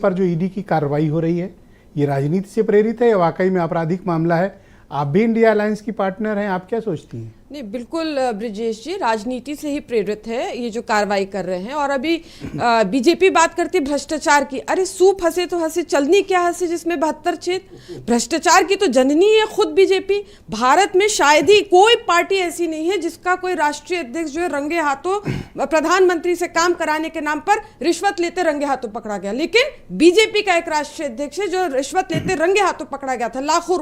पर जो ईडी की कार्रवाई हो रही है ये राजनीति से प्रेरित है या वाकई में आपराधिक मामला है? आप भी इंडिया अलायंस की पार्टनर हैं, आप क्या सोचती हैं? नहीं, बिल्कुल ब्रिजेश जी, राजनीति से ही प्रेरित है ये जो कार्रवाई कर रहे हैं। और अभी बीजेपी बात करती भ्रष्टाचार की। अरे सूप हंसे तो हंसे, चलनी क्या हंसे जिसमें 72 छेद। भ्रष्टाचार की तो जननी है खुद बीजेपी। भारत में शायद ही कोई पार्टी ऐसी नहीं है जिसका कोई राष्ट्रीय अध्यक्ष जो है रंगे हाथों प्रधानमंत्री से काम कराने के नाम पर रिश्वत लेते रंगे हाथों पकड़ा गया। लेकिन बीजेपी का एक राष्ट्रीय अध्यक्ष है जो रिश्वत लेते रंगे हाथों पकड़ा गया था। लाखों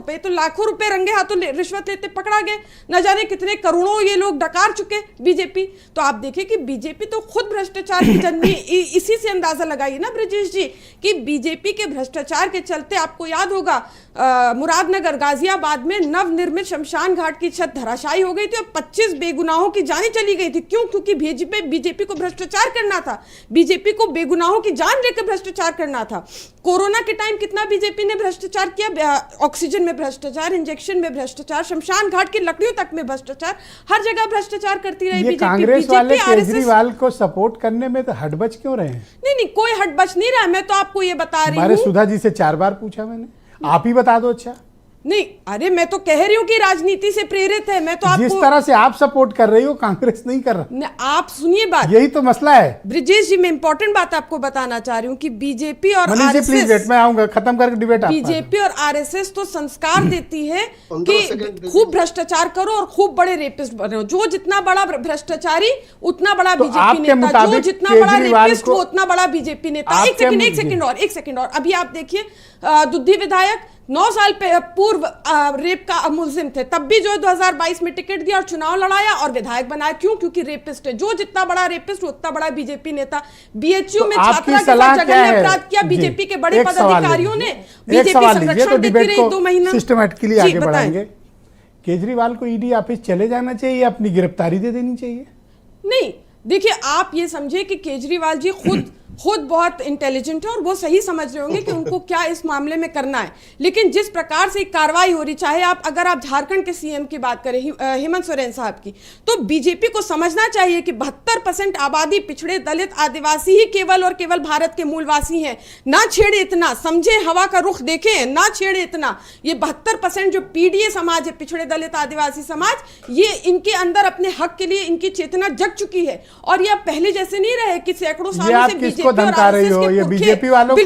रुपए रंगे हाथों रिश्वत लेते पकड़ा गए। न जाने कितने करोड़ों ये लोग डकार चुके बीजेपी। तो आप देखिए कि बीजेपी तो खुद भ्रष्टाचार की जननी। इसी से अंदाजा लगाइए ना ब्रिजेश जी कि बीजेपी के भ्रष्टाचार के चलते, आपको याद होगा मुरादनगर गाजियाबाद में नवनिर्मित शमशान घाट की छत धराशायी हो गई थी और 25 बेगुनाहों की जानें चली गई थी। क्यों? क्योंकि बीजेपी को भ्रष्टाचार करना था। बीजेपी को बेगुनाहों की जान लेकर भ्रष्टाचार करना था। कोरोना के टाइम कितना बीजेपी ने भ्रष्टाचार किया? ऑक्सीजन में भ्रष्टाचार, इंजेक्शन में भ्रष्टाचार, शमशान घाट की लकड़ियों तक में भ्रष्टाचार, हर जगह भ्रष्टाचार करती रही बीजेपी। कांग्रेस वाले केजरीवाल को सपोर्ट करने में तो हटबच क्यों रहे हैं? नहीं, कोई हटबच नहीं रहा। मैं तो आपको ये बता रही हूँ। सुधा जी से 4 बार पूछा मैंने, आप ही बता दो। अच्छा नहीं, अरे मैं तो कह रही हूँ कि राजनीति से प्रेरित है। मैं तो आपको, जिस तरह से आप सपोर्ट कर रही हो कांग्रेस नहीं कर रहा। आप सुनिए बात, यही तो मसला है ब्रिजेश जी। मैं इंपॉर्टेंट बात आपको बताना चाह रही हूँ कि बीजेपी और आरएसएस, मैं आऊंगा खत्म करके डिबेट। बीजेपी और आरएसएस तो संस्कार देती है कि खूब भ्रष्टाचार करो और खूब बड़े रेपिस्ट बनो। जो जितना बड़ा भ्रष्टाचारी उतना बड़ा बीजेपी नेता, जो जितना बड़ा रेपिस्ट वो उतना बड़ा बीजेपी नेता। एक सेकंड और अभी आप देखिए, दुद्धी विधायक 9 साल पूर्व रेप का मुलजिम थे, तब भी जो 2022 में टिकट दिया और चुनाव लड़ाया और विधायक बनाया। क्यों? क्योंकि रेपिस्ट है। जो जितना बड़ा रेपिस्ट उतना बड़ा बीजेपी नेता। बीएचयू में छात्रा के साथ जघन्य अपराध किया बीजेपी के बड़े पदाधिकारियों ने। बीजेपी संरक्षण देती रही 2 महीना। सिस्टमैटिकली आगे बढ़ाएंगे। केजरीवाल को ईडी ऑफिस चले जाना चाहिए, अपनी गिरफ्तारी दे देनी चाहिए? नहीं, देखिए आप ये समझे कि केजरीवाल जी खुद बहुत इंटेलिजेंट है और वो सही समझ रहे होंगे कि उनको क्या इस मामले में करना है। लेकिन जिस प्रकार से कार्रवाई हो रही, चाहे अगर आप झारखंड के सीएम की बात करें हेमंत सोरेन साहब की, तो बीजेपी को समझना चाहिए कि 72% आबादी पिछड़े, दलित, आदिवासी ही केवल और केवल भारत के मूलवासी हैं। ना छेड़े इतना, समझे हवा का रुख देखें, ना छेड़े इतना। ये 72% जो पीडीए समाज है, पिछड़े दलित आदिवासी समाज, ये इनके अंदर अपने हक के लिए इनकी चेतना जग चुकी है। और ये पहले जैसे नहीं रहे कि सैकड़ों सालों से बीजेपी वालों को,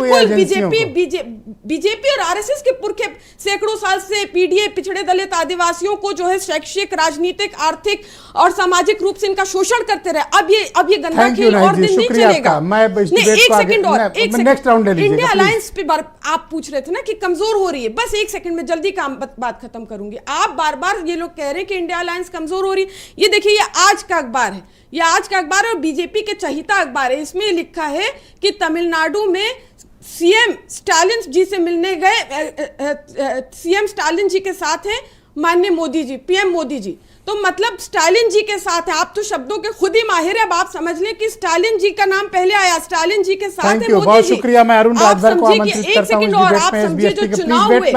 बीजेपी और आरएसएस के पुरखे सैकड़ों साल से पीडीए, पिछड़े दलित आदिवासियों को जो है शैक्षिक, राजनीतिक, आर्थिक और सामाजिक रूप से इनका शोषण करते रहे। अब ये गंदा खेल और दिन नहीं चलेगा। एक सेकंड और, इंडिया अलायंस पे आप पूछ रहे थे ना कि कमजोर हो रही है। बस 1 सेकंड में जल्दी बात खत्म करूंगी। आप बार बार ये लोग कह रहे हैं कि इंडिया अलायंस कमजोर हो रही है। ये देखिए, ये आज का अखबार है, यह आज का अखबार और बीजेपी के चहिता अखबार है। इसमें लिखा है कि तमिलनाडु में सीएम स्टालिन जी से मिलने गए, सीएम स्टालिन जी के साथ हैं माननीय मोदी जी, पीएम मोदी जी। तो मतलब स्टालिन जी के साथ है। आप तो शब्दों के खुद ही माहिर है। अब आप समझ लें कि स्टालिन जी का नाम पहले आया, स्टालिन जी के साथ है मोदी जी। बहुत शुक्रिया। मैं अरुण राजभर को आमंत्रित करता हूं। एक सेकंड और, आप समझिए जो चुनाव हुए